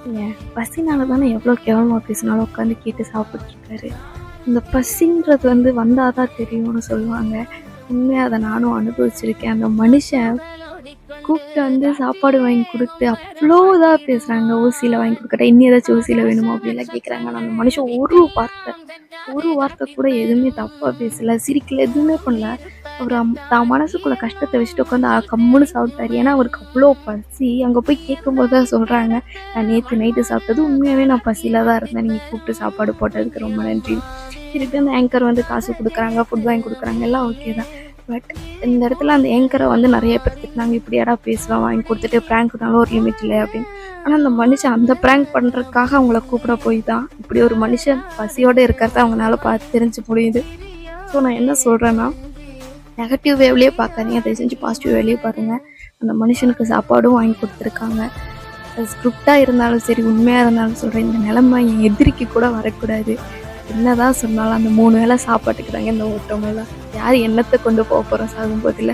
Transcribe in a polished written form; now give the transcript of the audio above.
ஏங்க பசினால தானே எவ்வளோ கேவலமாக பேசினாலும் உட்காந்து கேட்டு சாப்பிட்ருக்காரு. இந்த பசின்றது வந்தால் தான் தெரியும்னு சொல்லுவாங்க. உண்மையாக அதை நானும் அனுபவிச்சிருக்கேன். அந்த மனுஷன் கூப்பிட்டு சாப்பாடு வாங்கி கொடுத்து அவ்வளோ இதாக பேசுகிறாங்க. ஊசியில் வாங்கி கொடுக்கட்டா, இன்னும் ஏதாச்சும் ஊசியில் வேணுமா அப்படின்லாம் கேட்குறாங்க. ஆனால் அந்த மனுஷன் ஒரு வார்த்தை கூட எதுவுமே தப்பாக பேசலை, சிரிக்கல, எதுவுமே பண்ணல. அவர் தான் மனசுக்குள்ளே கஷ்டத்தை வச்சுட்டு உட்காந்து கம்முன்னு சாப்பிட்டாரு. ஏன்னா அவருக்கு அவ்வளோ பசி. அங்கே போய் கேட்கும்போது தான் சொல்கிறாங்க, நான் நேற்று நைட்டு சாப்பிட்டது உண்மையாகவே நான் பசியில் தான் இருந்தேன், நீங்கள் கூப்பிட்டு சாப்பாடு போட்டதுக்கு ரொம்ப நன்றி. திருப்பி அந்த ஆங்கர் காசு கொடுக்குறாங்க, ஃபுட் வாங்கி கொடுக்குறாங்க, எல்லாம் ஓகே தான். பட் இந்த இடத்துல அந்த ஏங்கரை நிறைய பேர் திட்டினாங்க, இப்படி யாரா பேசுவேன் வாங்கி கொடுத்துட்டு, ப்ராங்க்னாலும் ஒரு லிமிட் இல்லை அப்படின்னு. ஆனால் அந்த மனுஷன் அந்த ப்ராங்க் பண்ணுறதுக்காக அவங்கள கூப்பிட போய் தான் இப்படி ஒரு மனுஷன் பசியோடு இருக்கிறத அவங்களால பார்த்து தெரிஞ்சு முடியுது. ஸோ நான் என்ன சொல்கிறேன்னா, நெகட்டிவ் வேவ்லேயே பார்க்காதீங்க, அதை செஞ்சு பாசிட்டிவ் வேவ்லேயே பாருங்கள். அந்த மனுஷனுக்கு சாப்பாடும் வாங்கி கொடுத்துருக்காங்க. அது ஸ்கிரிப்டாக இருந்தாலும் சரி, உண்மையாக இருந்தாலும் சொல்கிறேன், இந்த நிலைமை என் எதிரிக்கு கூட வரக்கூடாது. என்னதான் சொன்னாலும் அந்த 3 வேளை சாப்பாட்டுக்கு தாங்க இந்த ஓட்டமெல்லாம். யார் என்னத்தை கொண்டு போக போகிறோம் சாகும்போதில்.